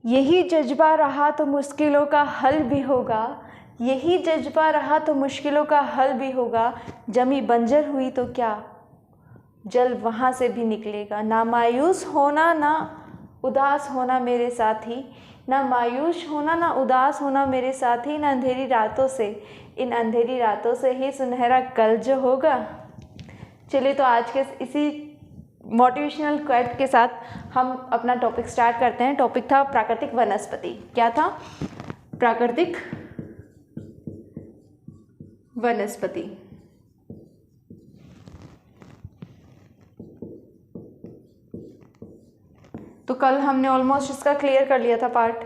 यही जज्बा रहा तो मुश्किलों का हल भी होगा, यही जज्बा रहा तो मुश्किलों का हल भी होगा। जमी बंजर हुई तो क्या, जल वहाँ से भी निकलेगा। ना मायूस होना ना उदास होना मेरे साथी, ना मायूस होना ना उदास होना मेरे साथी। इन अंधेरी रातों से, इन अंधेरी रातों से ही सुनहरा कल जो होगा। चलिए तो आज के इसी मोटिवेशनल क्वाइट के साथ हम अपना टॉपिक स्टार्ट करते हैं। टॉपिक था प्राकृतिक वनस्पति। क्या था? प्राकृतिक वनस्पति। तो कल हमने ऑलमोस्ट इसका क्लियर कर लिया था पार्ट।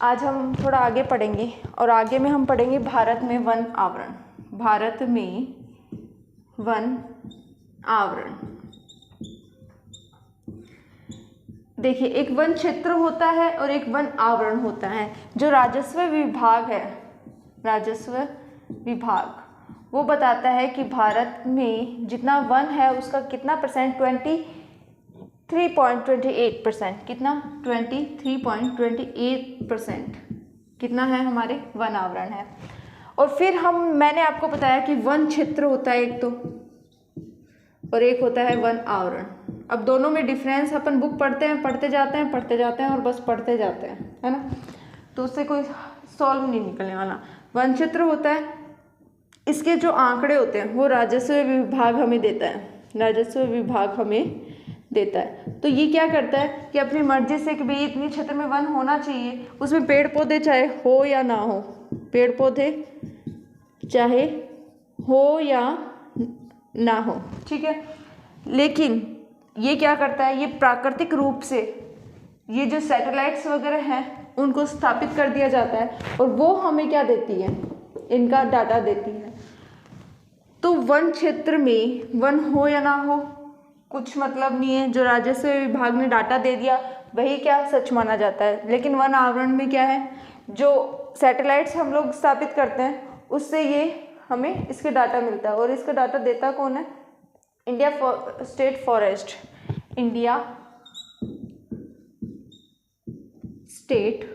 आज हम थोड़ा आगे पढ़ेंगे और आगे में हम पढ़ेंगे भारत में वन आवरण। भारत में वन आवरण। देखिए, एक वन क्षेत्र होता है और एक वन आवरण होता है। जो राजस्व विभाग है, राजस्व विभाग, वो बताता है कि भारत में जितना वन है उसका कितना परसेंट, 23.28%। कितना? 23.28% कितना है हमारे वन आवरण है। और फिर मैंने आपको बताया कि वन क्षेत्र होता है एक तो, और एक होता है वन आवरण। अब दोनों में डिफरेंस अपन बुक पढ़ते हैं, पढ़ते जाते हैं और बस पढ़ते जाते हैं, है ना। तो उससे कोई सॉल्व नहीं निकलने वाला। वन क्षेत्र होता है, इसके जो आंकड़े होते हैं वो राजस्व विभाग हमें देता है, राजस्व विभाग हमें देता है। तो ये क्या करता है कि अपनी मर्जी से कि भाई इतनी क्षेत्र में वन होना चाहिए, उसमें पेड़ पौधे चाहे हो या ना हो, पेड़ पौधे चाहे हो या ना हो, ठीक है। लेकिन ये क्या करता है, ये प्राकृतिक रूप से ये जो सैटेलाइट्स वगैरह हैं उनको स्थापित कर दिया जाता है और वो हमें क्या देती है, इनका डाटा देती है। तो वन क्षेत्र में वन हो या ना हो कुछ मतलब नहीं है, जो राजस्व विभाग ने डाटा दे दिया वही क्या सच माना जाता है। लेकिन वन आवरण में क्या है, जो सैटेलाइट्स हम लोग स्थापित करते हैं उससे ये हमें इसके डाटा मिलता है। और इसका डाटा देता कौन है? India state forest, India state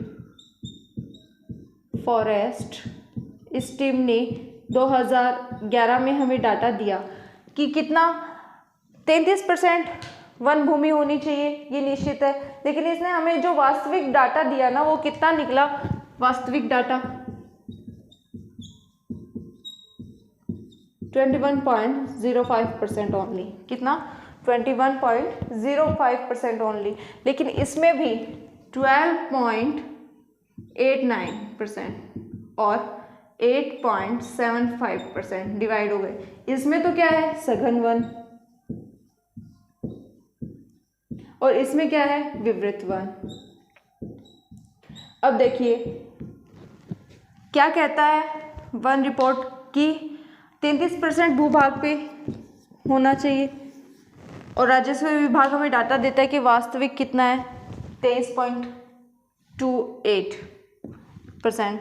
forest. इस टीम ने 2011 में हमें डाटा दिया कि कितना 33% वन भूमि होनी चाहिए, ये निश्चित है। लेकिन इसने हमें जो वास्तविक डाटा दिया ना, वो कितना निकला? वास्तविक डाटा 21.05% ओनली। कितना? 21.05% ओनली। लेकिन इसमें भी 12.89% और 8.75% डिवाइड हो गए। इसमें तो क्या है? सघन वन। और इसमें क्या है? विवृत वन। अब देखिए क्या कहता है वन रिपोर्ट की 33% भूभाग पे होना चाहिए और राजस्व विभाग हमें डाटा देता है कि वास्तविक कितना है? 23.28%।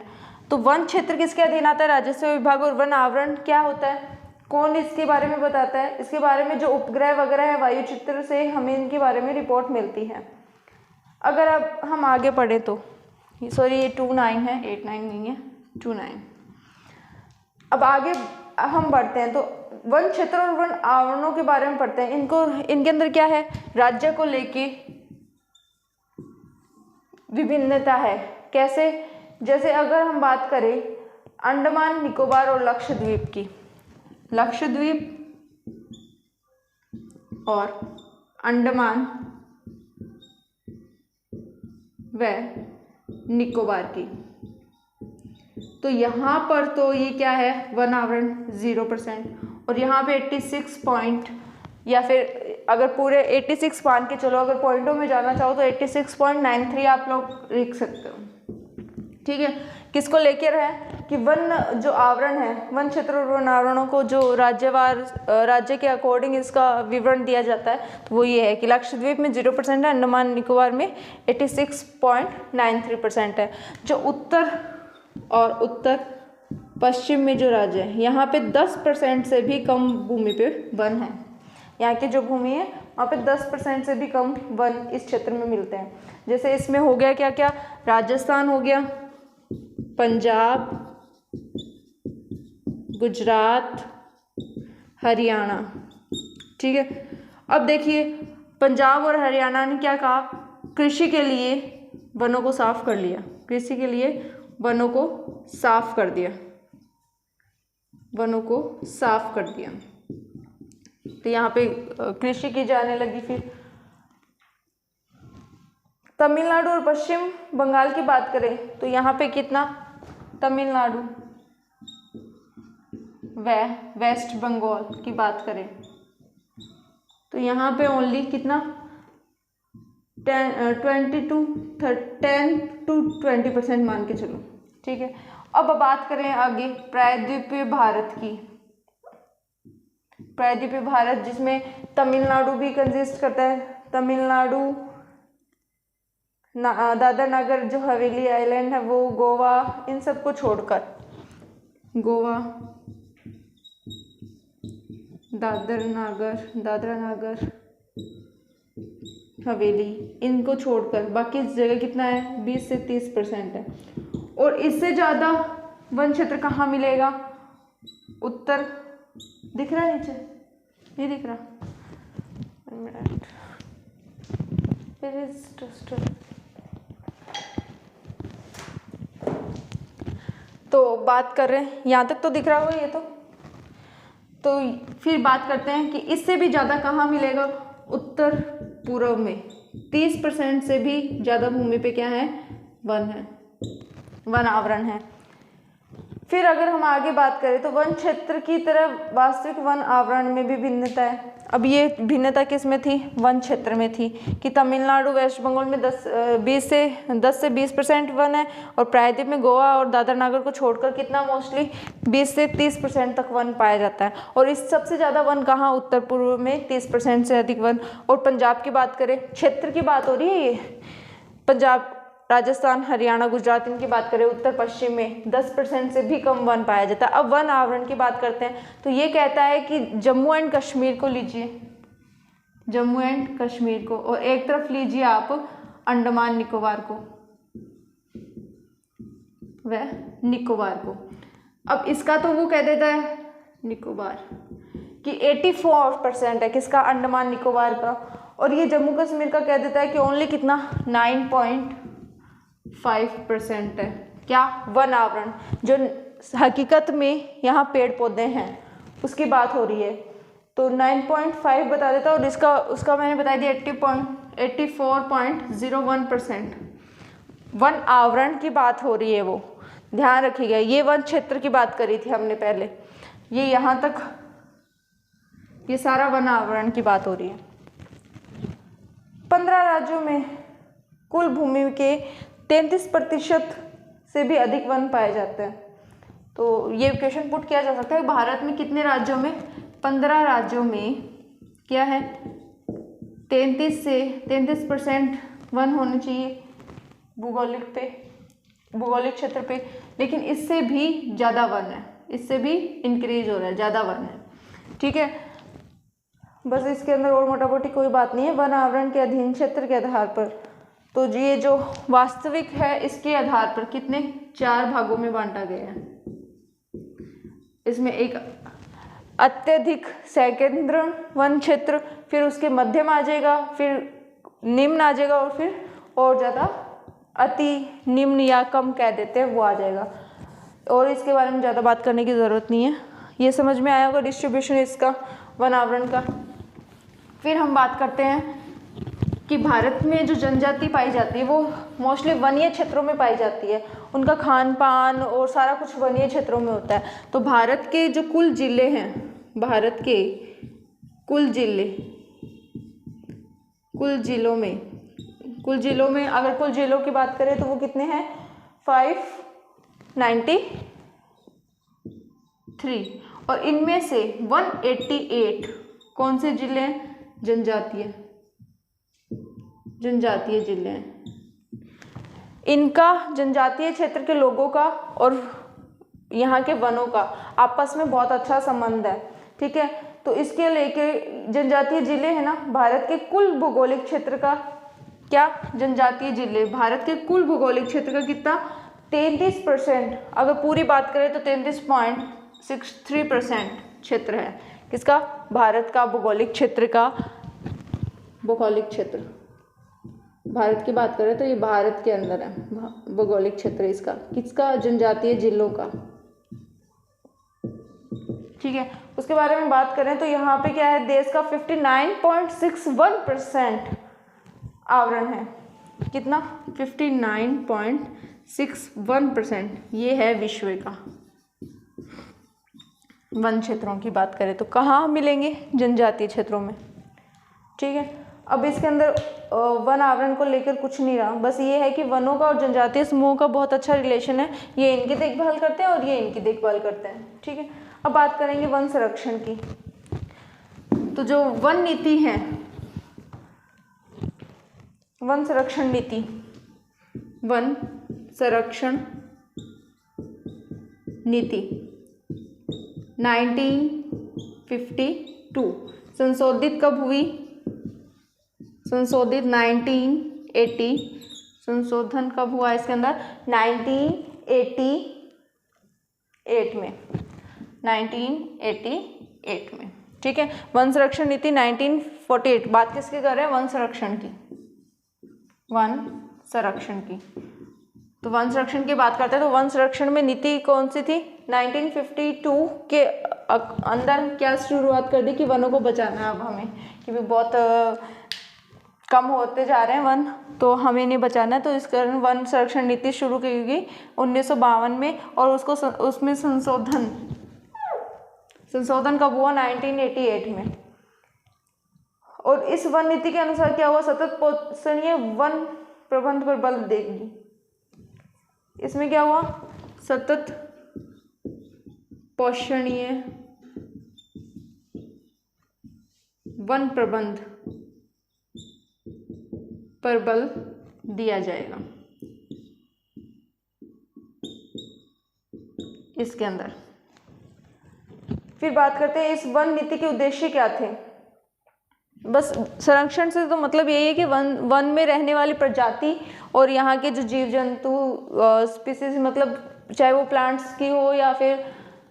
तो वन क्षेत्र किसके अधीन आता है? राजस्व विभाग। और वन आवरण क्या होता है? कौन इसके बारे में बताता है? इसके बारे में जो उपग्रह वगैरह है, वायु चित्र से हमें इनके बारे में रिपोर्ट मिलती है। अगर अब हम आगे पढ़े तो सॉरी ये 29 है, 89 नहीं है, 29। अब आगे हम बढ़ते हैं तो वन क्षेत्र और वन आवरणों के बारे में पढ़ते हैं। इनके अंदर क्या है? राज्य को लेके विभिन्नता है। कैसे? जैसे अगर हम बात करें अंडमान निकोबार और लक्षद्वीप की, लक्षद्वीप और अंडमान व निकोबार की, तो यहाँ पर तो ये क्या है? वन आवरण 0%। और यहाँ पे 86 या फिर अगर पूरे 86 मान के चलो, अगर पॉइंटों में जाना चाहो तो 86.93 आप लोग लिख सकते हो, ठीक है। किसको लेकर है कि वन जो आवरण है, वन क्षेत्र और वन आवरणों को जो राज्य के अकॉर्डिंग इसका विवरण दिया जाता है, तो वो ये है कि लक्षद्वीप में 0% है, अंडमान निकोबार में 86.93% है। जो उत्तर और उत्तर पश्चिम में जो राज्य है, यहाँ पे 10% से भी कम भूमि पे वन है। यहाँ की जो भूमि है वहाँ पे 10% से भी कम वन इस क्षेत्र में मिलते हैं। जैसे इसमें हो गया क्या क्या, राजस्थान हो गया, पंजाब, गुजरात, हरियाणा। ठीक है, अब देखिए पंजाब और हरियाणा ने क्या कहा, कृषि के लिए वनों को साफ कर लिया, कृषि के लिए वनों को साफ कर दिया, वनों को साफ कर दिया। तो यहाँ पे कृषि की जाने लगी। फिर तमिलनाडु और पश्चिम बंगाल की बात करें तो यहाँ पे कितना, तमिलनाडु व वेस्ट बंगाल की बात करें तो यहाँ पे ओनली कितना 10 to 20% मान के चलो। ठीक है, अब बात करें आगे प्रायद्वीपीय भारत की, प्रायद्वीपीय भारत जिसमें तमिलनाडु भी कंसिस्ट करता है, तमिलनाडु, दादर नगर जो हवेली आइलैंड है वो, गोवा, इन सब को छोड़कर, गोवा, दादर नगर हवेली, इनको छोड़कर बाकी जगह कितना है 20 से 30% है। और इससे ज़्यादा वन क्षेत्र कहाँ मिलेगा, उत्तर, दिख रहा है नीचे, नहीं दिख रहा, 1 मिनट, तो बात कर रहे हैं, यहाँ तक तो दिख रहा होगा ये तो फिर बात करते हैं कि इससे भी ज़्यादा कहाँ मिलेगा, उत्तर पूर्व में 30% से भी ज़्यादा भूमि पे क्या है, वन है, वन आवरण है। फिर अगर हम आगे बात करें तो वन क्षेत्र की तरह वास्तविक वन आवरण में भी भिन्नता है। अब ये भिन्नता किस में थी, वन क्षेत्र में थी कि तमिलनाडु वेस्ट बंगाल में 10 से 20% वन है और प्रायद्वीप में गोवा और दादर नगर को छोड़कर कितना मोस्टली 20 से 30% तक वन पाया जाता है। और इस सबसे ज़्यादा वन कहाँ, उत्तर पूर्व में 30% से अधिक वन। और पंजाब की बात करें, क्षेत्र की बात हो रही है ये, पंजाब, राजस्थान, हरियाणा, गुजरात, इनकी बात करें उत्तर पश्चिम में 10% से भी कम वन पाया जाता है। अब वन आवरण की बात करते हैं तो ये कहता है कि जम्मू एंड कश्मीर को लीजिए, जम्मू एंड कश्मीर को, और एक तरफ लीजिए आप अंडमान निकोबार को, वह निकोबार को। अब इसका तो वो कह देता है निकोबार कि 84% है किसका, अंडमान निकोबार का, और ये जम्मू कश्मीर का कह देता है कि ओनली कितना 9.5% है क्या, वन आवरण, जो हकीकत में यहाँ पेड़ पौधे हैं उसकी बात हो रही है। तो 9.5 बता देता, और उसका मैंने बता दिया 84.01% वन आवरण की बात हो रही है, वो ध्यान रखिएगा। ये वन क्षेत्र की बात करी थी हमने पहले, ये यहाँ तक ये सारा वन आवरण की बात हो रही है। 15 राज्यों में कुल भूमि के 33% से भी अधिक वन पाए जाते हैं। तो ये क्वेश्चन पुट किया जा सकता है, भारत में कितने राज्यों में, 15 राज्यों में क्या है 33% वन होने चाहिए भूगोलिक क्षेत्र पे, लेकिन इससे भी ज़्यादा वन है, इससे भी इंक्रीज हो रहा है, ज़्यादा वन है। ठीक है, बस इसके अंदर और मोटा मोटी कोई बात नहीं है। वन आवरण के अधीन क्षेत्र के आधार पर, तो ये जो वास्तविक है इसके आधार पर कितने 4 भागों में बांटा गया है। इसमें एक अत्यधिक सकेंद्र वन क्षेत्र, फिर उसके मध्यम आ जाएगा, फिर निम्न आ जाएगा, और फिर और ज़्यादा अति निम्न या कम कह देते हैं वो आ जाएगा। और इसके बारे में ज़्यादा बात करने की ज़रूरत नहीं है, ये समझ में आया होगा डिस्ट्रीब्यूशन इसका वन आवरण का। फिर हम बात करते हैं कि भारत में जो जनजाति पाई जाती है वो मोस्टली वनीय क्षेत्रों में पाई जाती है, उनका खान पान और सारा कुछ वनीय क्षेत्रों में होता है। तो भारत के जो कुल जिले हैं, भारत के कुल जिलों में अगर कुल जिलों की बात करें तो वो कितने हैं 593, और इनमें से 188 कौन से जिले हैं, जनजातीय जिले हैं। इनका जनजातीय क्षेत्र के लोगों का और यहाँ के वनों का आपस में बहुत अच्छा संबंध है। ठीक है, तो इसके लेके जनजातीय जिले हैं ना, भारत के कुल भौगोलिक क्षेत्र का क्या जनजातीय जिले भारत के कुल भौगोलिक क्षेत्र का कितना 33%, अगर पूरी बात करें तो 33.63% क्षेत्र है किसका, भारत का भौगोलिक क्षेत्र का, भौगोलिक क्षेत्र भारत की बात करें तो ये भारत के अंदर है भौगोलिक क्षेत्र इसका, किसका, जनजातीय जिलों का। ठीक है, उसके बारे में बात करें तो यहाँ पे क्या है, देश का 59.61% आवरण है, कितना 59.61%, ये है विश्व का। वन क्षेत्रों की बात करें तो कहाँ मिलेंगे, जनजातीय क्षेत्रों में। ठीक है, अब इसके अंदर वन आवरण को लेकर कुछ नहीं रहा, बस ये है कि वनों का और जनजातीय समूह का बहुत अच्छा रिलेशन है, ये इनकी देखभाल करते हैं और ये इनकी देखभाल करते हैं। ठीक है, अब बात करेंगे वन संरक्षण की। तो जो वन नीति है, वन संरक्षण नीति, वन संरक्षण नीति 1952 संशोधित कब हुई, संशोधित 1980, संशोधन कब हुआ इसके अंदर 1988 में, 1988 में। ठीक है, वन संरक्षण नीति 1948, बात किसकी कर रहे हैं, वन संरक्षण की, वन संरक्षण की। तो वन संरक्षण की बात करते हैं तो वन संरक्षण में नीति कौन सी थी, 1952 के अंदर क्या शुरुआत कर दी कि वनों को बचाना है अब हमें, क्योंकि बहुत कम होते जा रहे हैं वन, तो हमें नहीं बचाना है, तो इस कारण वन संरक्षण नीति शुरू की गई 1952 में, और उसको उसमें संशोधन कब हुआ 1988 में। और इस वन नीति के अनुसार क्या हुआ, सतत पोषणीय वन प्रबंध पर बल देगी। इसमें क्या हुआ, सतत पोषणीय वन प्रबंध पर बल दिया जाएगा इसके अंदर। फिर बात करते हैं इस वन नीति के उद्देश्य क्या थे। बस संरक्षण से तो मतलब यही है कि वन में रहने वाली प्रजाति और यहाँ के जो जीव जंतु स्पीसीज, मतलब चाहे वो प्लांट्स की हो या फिर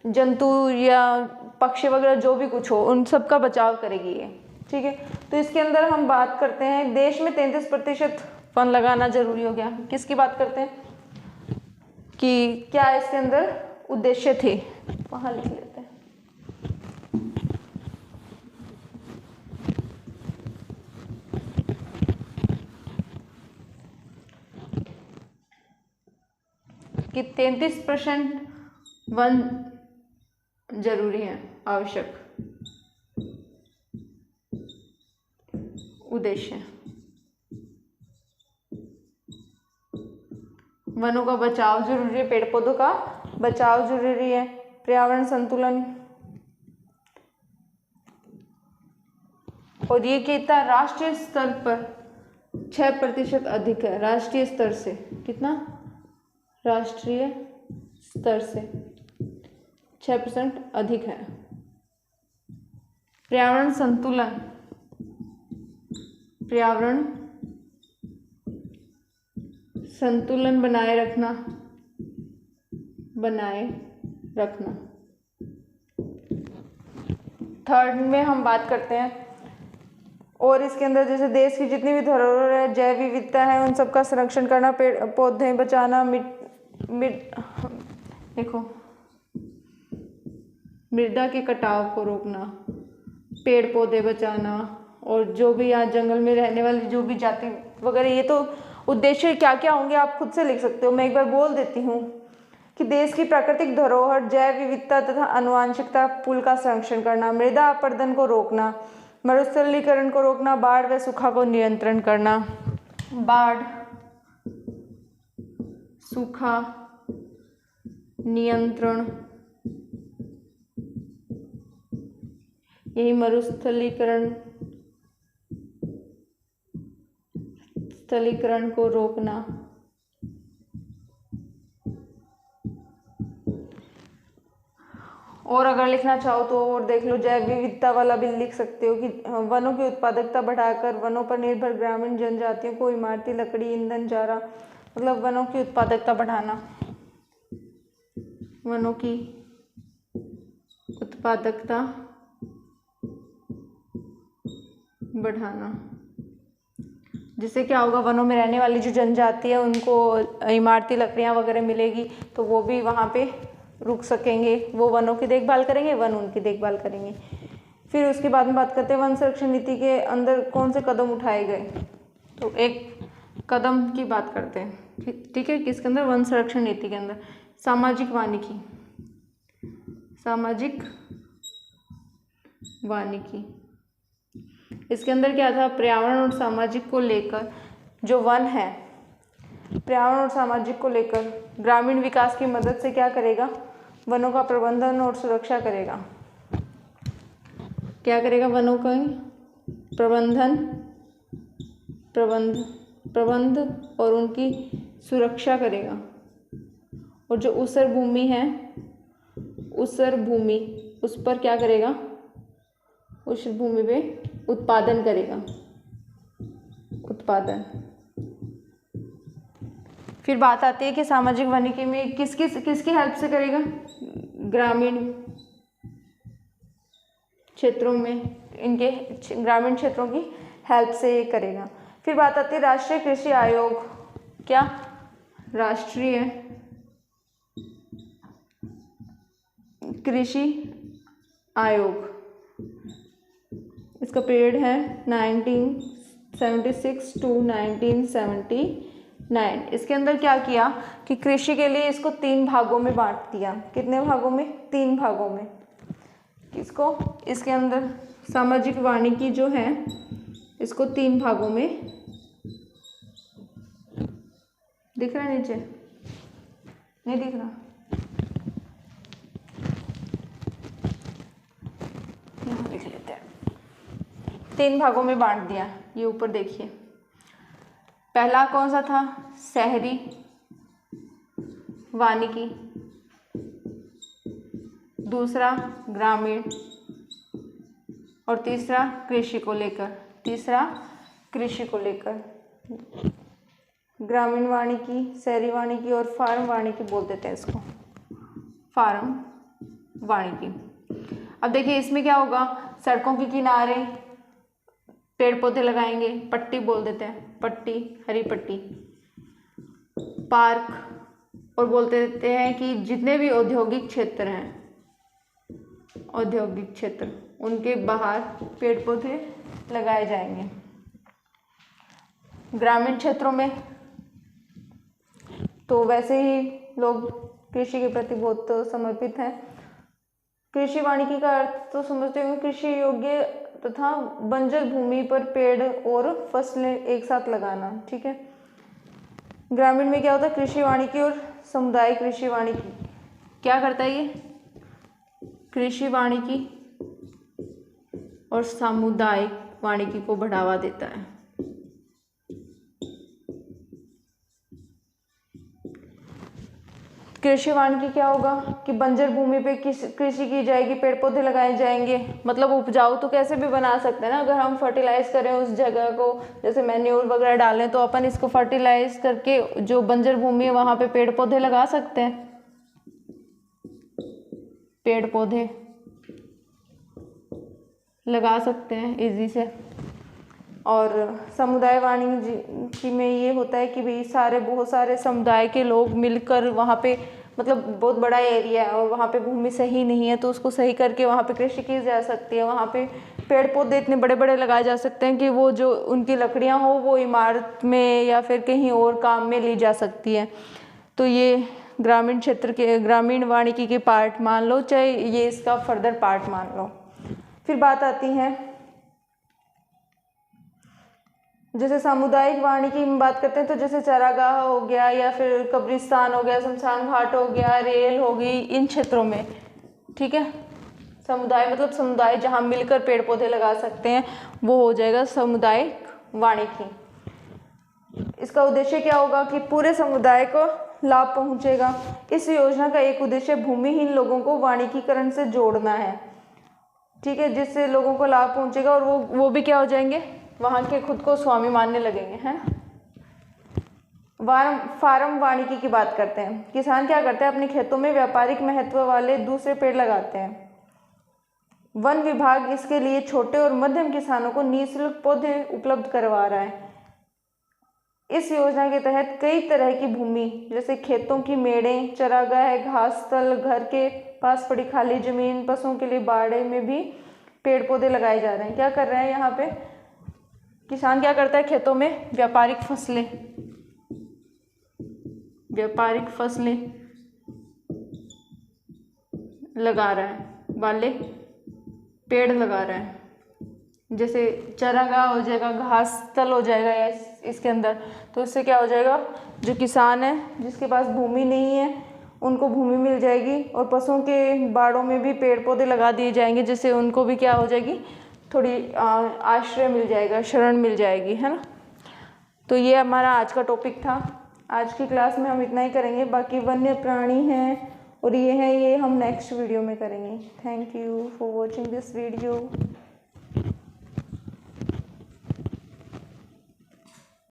जंतु या पक्षी वगैरह जो भी कुछ हो, उन सब का बचाव करेगी ये। ठीक है, तो इसके अंदर हम बात करते हैं देश में 33% वन लगाना जरूरी हो गया। किसकी बात करते हैं कि क्या इसके अंदर उद्देश्य थे, वहाँ लिख लेते हैं। कि 33% वन जरूरी है, आवश्यक उद्देश्य। वनों का बचाव जरूरी है, पेड़ पौधों का बचाव जरूरी है, पर्यावरण संतुलन, और ये कितना राष्ट्रीय स्तर पर 6% अधिक है, राष्ट्रीय स्तर से कितना, राष्ट्रीय स्तर से 6% अधिक है। पर्यावरण संतुलन, पर्यावरण संतुलन बनाए रखना, थर्ड में हम बात करते हैं, और इसके अंदर जैसे देश की जितनी भी धरोहर है, जैव विविधता है, उन सबका संरक्षण करना, पेड़ पौधे बचाना, देखो मृदा के कटाव को रोकना, पेड़ पौधे बचाना, और जो भी यहाँ जंगल में रहने वाली जो भी जाति वगैरह, ये तो उद्देश्य क्या क्या होंगे आप खुद से लिख सकते हो। मैं एक बार बोल देती हूँ कि देश की प्राकृतिक धरोहर, जैव विविधता तथा आनुवंशिकता पुल का संरक्षण करना, मृदा अपरदन को रोकना, मरुस्थलीकरण को रोकना, बाढ़ व सूखा को नियंत्रण करना, बाढ़ सूखा नियंत्रण, यही मरुस्थलीकरण को रोकना, और अगर लिखना चाहो तो और देख लो, जैव विविधता वाला भी लिख सकते हो कि वनों की उत्पादकता बढ़ाकर वनों पर निर्भर ग्रामीण जनजातियों को इमारती लकड़ी, ईंधन, चारा, मतलब वनों की उत्पादकता बढ़ाना, वनों की उत्पादकता बढ़ाना, जिससे क्या होगा, वनों में रहने वाली जो जनजाति है उनको इमारती लकड़ियाँ वगैरह मिलेगी, तो वो भी वहाँ पे रुक सकेंगे, वो वनों की देखभाल करेंगे, वन उनकी देखभाल करेंगे। फिर उसके बाद में बात करते हैं वन संरक्षण नीति के अंदर कौन से कदम उठाए गए। तो एक कदम की बात करते हैं, ठीक है, किसके अंदर, वन संरक्षण नीति के अंदर, सामाजिक वानिकी, सामाजिक वानिकी। इसके अंदर क्या था, पर्यावरण और सामाजिक को लेकर जो वन है, पर्यावरण और सामाजिक को लेकर ग्रामीण विकास की मदद से क्या करेगा, वनों का प्रबंधन और सुरक्षा करेगा। क्या करेगा, वनों का प्रबंध और उनकी सुरक्षा करेगा। और जो ऊसर भूमि है, ऊसर भूमि, उस पर क्या करेगा, उस भूमि पे उत्पादन करेगा, उत्पादन। फिर बात आती है कि सामाजिक वानिकी में किसकी हेल्प से करेगा, ग्रामीण क्षेत्रों में, इनके ग्रामीण क्षेत्रों की हेल्प से ये करेगा। फिर बात आती है राष्ट्रीय कृषि आयोग, क्या, राष्ट्रीय कृषि आयोग, इसका पीरियड है 1976 to 1979। इसके अंदर क्या किया कि कृषि के लिए इसको 3 भागों में बांट दिया। कितने भागों में, 3 भागों में। किसको, इसके अंदर सामाजिक वानिकी जो है इसको 3 भागों में, दिख रहा है नीचे, नहीं दिख रहा, यहाँ लिख लेते हैं, 3 भागों में बांट दिया। ये ऊपर देखिए, पहला कौन सा था, शहरी वानिकी, दूसरा ग्रामीण, और तीसरा कृषि को लेकर, तीसरा कृषि को लेकर। ग्रामीण वानिकी, शहरी वानिकी और फार्म वानिकी बोल देते हैं इसको, फार्म वानिकी। अब देखिए इसमें क्या होगा, सड़कों के किनारे पेड़ पौधे लगाएंगे, पट्टी बोल देते हैं, पट्टी, हरी पट्टी, पार्क, और बोलते देते हैं कि जितने भी औद्योगिक क्षेत्र हैं, औद्योगिक क्षेत्र, उनके बाहर पेड़ पौधे लगाए जाएंगे। ग्रामीण क्षेत्रों में तो वैसे ही लोग कृषि के प्रति बहुत समर्पित हैं। कृषि वानिकी का अर्थ तो समझते हो, कृषि योग्य तथा बंजर भूमि पर पेड़ और फसलें एक साथ लगाना, ठीक है। ग्रामीण में क्या होता है, कृषि वानिकी और सामुदायिक कृषि वानिकी, क्या करता है ये, कृषि वानिकी और सामुदायिक वानिकी को बढ़ावा देता है। कृषि वानिकी क्या होगा कि बंजर भूमि पे कृषि की जाएगी, पेड़ पौधे लगाए जाएंगे, मतलब उपजाऊ तो कैसे भी बना सकते हैं ना, अगर हम फर्टिलाइज करें उस जगह को, जैसे मैन्योर वगैरह डालें, तो अपन इसको फर्टिलाइज करके जो बंजर भूमि है वहाँ पे पेड़ पौधे लगा सकते हैं, पेड़ पौधे लगा सकते हैं इजी से। और समुदाय वानिकी में ये होता है कि भाई बहुत सारे समुदाय के लोग मिलकर वहाँ पे, मतलब बहुत बड़ा एरिया है और वहाँ पे भूमि सही नहीं है, तो उसको सही करके वहाँ पे कृषि की जा सकती है। वहाँ पे पेड़ पौधे इतने बड़े बड़े लगाए जा सकते हैं कि वो जो उनकी लकड़ियाँ हो वो इमारत में या फिर कहीं और काम में ली जा सकती है। तो ये ग्रामीण क्षेत्र के, ग्रामीण वानिकी के पार्ट मान लो, चाहे ये इसका फर्दर पार्ट मान लो। फिर बात आती है, जैसे सामुदायिक वानिकी में बात करते हैं तो जैसे चारागाह हो गया या फिर कब्रिस्तान हो गया, शमशान घाट हो गया, रेल हो गई, इन क्षेत्रों में, ठीक है। समुदाय मतलब समुदाय जहाँ मिलकर पेड़ पौधे लगा सकते हैं, वो हो जाएगा सामुदायिक वानिकी। इसका उद्देश्य क्या होगा कि पूरे समुदाय को लाभ पहुंचेगा। इस योजना का एक उद्देश्य भूमिहीन लोगों को वाणिकीकरण से जोड़ना है, ठीक है, जिससे लोगों को लाभ पहुंचेगा और वो भी क्या हो जाएंगे, वहाँ के खुद को स्वामी मानने लगेंगे, है ना। फार्म वानिकी की बात करते हैं। किसान क्या करते हैं, अपने खेतों में व्यापारिक महत्व वाले दूसरे पेड़ लगाते हैं। वन विभाग इसके लिए छोटे और मध्यम किसानों को निःशुल्क पौधे उपलब्ध करवा रहा है। इस योजना के तहत कई तरह की भूमि जैसे खेतों की मेड़ें, चरागाह, घास स्थल, घर के पास पड़ी खाली जमीन, पशुओं के लिए बाड़े में भी पेड़ पौधे लगाए जा रहे हैं। क्या कर रहे हैं यहाँ पे किसान, क्या करता है, खेतों में व्यापारिक फसलें लगा रहा है, वाले पेड़ लगा रहा है, जैसे चरागाह हो जाएगा, घास स्थल हो जाएगा या इसके अंदर। तो इससे क्या हो जाएगा, जो किसान है जिसके पास भूमि नहीं है उनको भूमि मिल जाएगी, और पशुओं के बाड़ों में भी पेड़ पौधे लगा दिए जाएंगे, जिससे उनको भी क्या हो जाएगी, थोड़ी आश्रय मिल जाएगा, शरण मिल जाएगी, है ना। तो ये हमारा आज का टॉपिक था। आज की क्लास में हम इतना ही करेंगे, बाकी वन्य प्राणी हैं और ये है, ये हम नेक्स्ट वीडियो में करेंगे। Thank you for watching this video.